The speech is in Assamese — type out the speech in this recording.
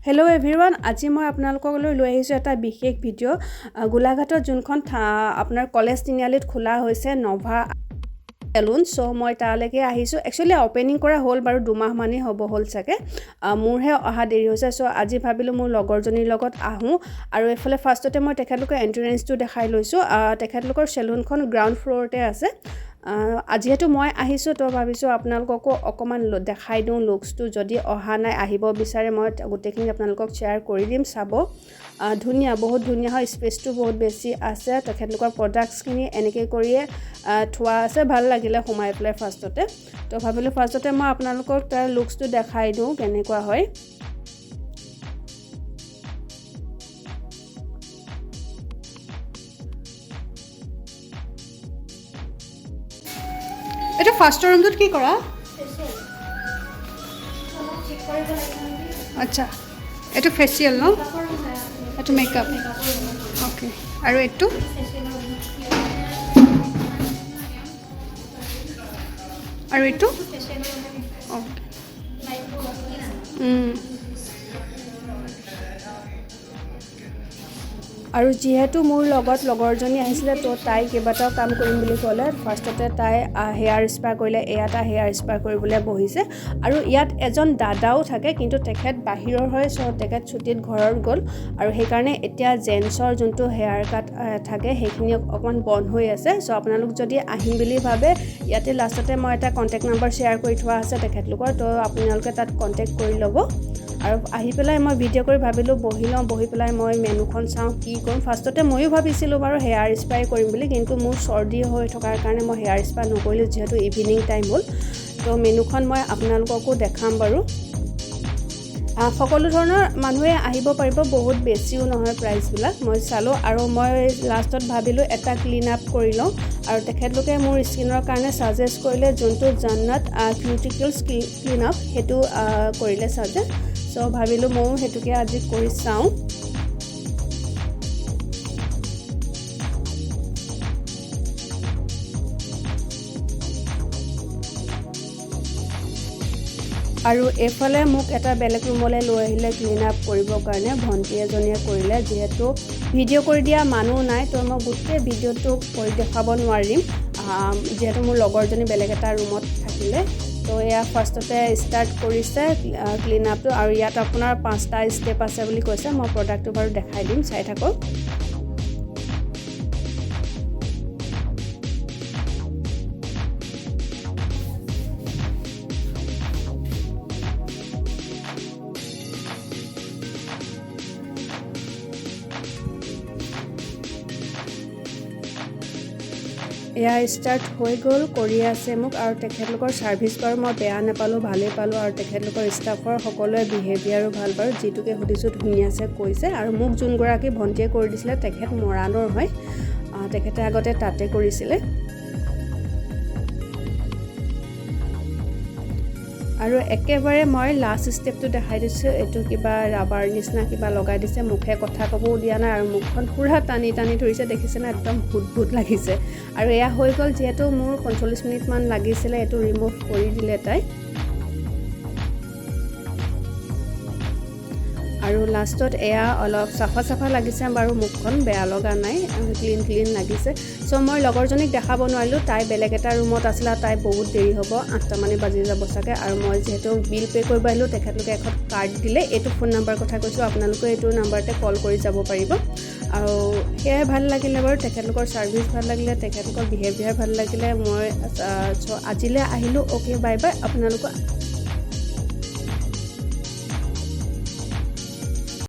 হেল্ল' এভৰিৱান, আজি মই আপোনালোকলৈ লৈ আহিছোঁ এটা বিশেষ ভিডিঅ'। গোলাঘাটত যোনখন আপোনাৰ কলেজ তিনিআলিত খোলা হৈছে নভা চেলুন। চ' মই তালৈকে আহিছোঁ। একচুৱেলি অপেনিং কৰা হ'ল বাৰু 2 মাহমানেই হ'ব হ'ল চাগে। মোৰহে অহা দেৰি হৈছে। চ' আজি ভাবিলোঁ মোৰ লগৰজনীৰ লগত আহোঁ আৰু এইফালে ফাৰ্ষ্টতে মই তেখেতলোকৰ এণ্ট্ৰেঞ্চটো দেখাই লৈছোঁ। তেখেতলোকৰ চেলুনখন গ্ৰাউণ্ড ফ্ল'ৰতে আছে। যিহেতু মই আহিছোঁ তো ভাবিছোঁ আপোনালোককো অকণমান দেখাই দিওঁ লুকছটো। যদি অহা নাই আহিব বিচাৰে মই গোটেইখিনি আপোনালোকক শ্বেয়াৰ কৰি দিম। চাব ধুনীয়া, বহুত ধুনীয়া হয়। স্পেচটো বহুত বেছি আছে। তেখেতলোকৰ প্ৰডাক্টছখিনি এনেকৈ কৰিয়ে থোৱা আছে। ভাল লাগিলে সোমাই পেলাই ফাৰ্ষ্টতে। তো ভাবিলোঁ ফাৰ্ষ্টতে মই আপোনালোকক তাৰ লুকছটো দেখাই দিওঁ কেনেকুৱা হয়। এইটো ফাৰ্ষ্ট ৰুমটোত কি কৰা? আচ্ছা, এইটো ফেচিয়েল ন? এইটো মেকআপ। অ'কে, আৰু এইটো আৰু এইটো অ'কে। আৰু যিহেতু মোৰ লগত লগৰজনী আহিছিলে তো তাই কেইবাটাও কাম কৰিম বুলি ক'লে। ফাৰ্ষ্টতে তাই হেয়াৰ স্পা কৰিলে, এয়া এটা হেয়াৰ স্পা কৰিবলৈ বহিছে। আৰু ইয়াত এজন দাদাও থাকে, কিন্তু তেখেত বাহিৰৰ হয়। চ' তেখেত ছুটীত ঘৰত গ'ল আৰু সেইকাৰণে এতিয়া জেন্টছৰ যোনটো হেয়াৰ কাট থাকে সেইখিনি অকণমান বন্ধ হৈ আছে। চ' আপোনালোক যদি আহিম বুলি ভাবে, ইয়াতে লাষ্টতে মই এটা কণ্টেক্ট নাম্বাৰ শ্বেয়াৰ কৰি থোৱা আছে তেখেতলোকৰ। তো আপোনালোকে তাত কণ্টেক্ট কৰি ল'ব। আৰু আহি পেলাই মই ভিডিঅ' কৰি ভাবিলোঁ বহি লওঁ, বহি পেলাই মই মেনুখন চাওঁ কি কৰিম। ফাৰ্ষ্টতে ময়ো ভাবিছিলোঁ বাৰু হেয়াৰ স্পাই কৰিম বুলি, কিন্তু মোৰ চৰ্দি হৈ থকাৰ কাৰণে মই হেয়াৰ স্পা নকৰিলোঁ যিহেতু ইভিনিং টাইম হ'ল। তো মেনুখন মই আপোনালোককো দেখাম বাৰু। সকলো ধৰণৰ মানুহে আহিব পাৰিব, বহুত বেছিও নহয় প্ৰাইচবিলাক। মই চালোঁ আৰু মই লাষ্টত ভাবিলোঁ এটা ক্লিন আপ কৰি লওঁ। আৰু তেখেতলোকে মোৰ স্কিনৰ কাৰণে ছাজেষ্ট কৰিলে যোনটো জান্নাত কিউটিকলছ ক্লিন আপ, সেইটো কৰিলে ছাজেষ্ট। চ' ভাবিলোঁ ময়ো সেইটোকে আজি কৰি চাওঁ। আৰু এইফালে মোক এটা বেলেগ ৰুমলৈ লৈ আহিলে ক্লিন আপ কৰিবৰ কাৰণে। ভণ্টি এজনীয়ে কৰিলে। যিহেতু ভিডিঅ' কৰি দিয়া মানুহ নাই তো মই গোটেই ভিডিঅ'টো কৰি দেখাব নোৱাৰিম, যিহেতু মোৰ লগৰজনী বেলেগ এটা ৰুমত থাকিলে। তো এয়া ফাৰ্ষ্টতে ষ্টাৰ্ট কৰিছে ক্লিন আপটো। আৰু ইয়াত আপোনাৰ 5টা ষ্টেপ আছে বুলি কৈছে। মই প্ৰডাক্টটো বাৰু দেখাই দিম, চাই থাকক। এয়া ষ্টাৰ্ট হৈ গ'ল, কৰি আছে মোক। আৰু তেখেতলোকৰ ছাৰ্ভিচ বাৰু মই বেয়া নাপালোঁ, ভালেই পালোঁ। আৰু তেখেতলোকৰ ষ্টাফৰ সকলোৱে বিহেভিয়াৰো ভাল বাৰু। যিটোকে সুধিছোঁ ধুনীয়াছে কৈছে। আৰু মোক যোনগৰাকী ভণ্টিয়ে কৰি দিছিলে তেখেত মৰাণৰ হয়। তেখেতে আগতে তাতে কৰিছিলে। আৰু একেবাৰে মই লাষ্ট ষ্টেপটো দেখাই দিছোঁ। এইটো কিবা ৰাবাৰ নিচিনা কিবা লগাই দিছে, মুখে কথা ক'বও দিয়া নাই। আৰু মুখখন পূৰা টানি টানি ধৰিছে, দেখিছেনে? একদম ভূত ভূত লাগিছে। আৰু এয়া হৈ গ'ল। যিহেতু মোৰ 45 মিনিটমান লাগিছিলে, এইটো ৰিমুভ কৰি দিলে তাই। আৰু লাষ্টত এয়া অলপ চাফা চাফা লাগিছে বাৰু, মুখখন বেয়া লগা নাই, ক্লিন ক্লিন লাগিছে। চ' মই লগৰজনীক দেখাব নোৱাৰিলোঁ, তাই বেলেগ এটা ৰুমত আছিলে। আৰু তাই বহুত দেৰি হ'ব, 8টামানে বাজি যাব চাগে। আৰু মই যিহেতু বিল পে' কৰিব আহিলোঁ, তেখেতলোকে এখন কাৰ্ড দিলে। এইটো ফোন নাম্বাৰ কথা কৈছোঁ, আপোনালোকে এইটো নাম্বাৰতে কল কৰি যাব পাৰিব। আৰু সেয়াই ভাল লাগিলে বাৰু। তেখেতলোকৰ ছাৰ্ভিচ ভাল লাগিলে, তেখেতলোকৰ বিহেভিয়াৰ ভাল লাগিলে। মই আজিলৈ আহিলোঁ। Okay, bye bye. আপোনালোকৰ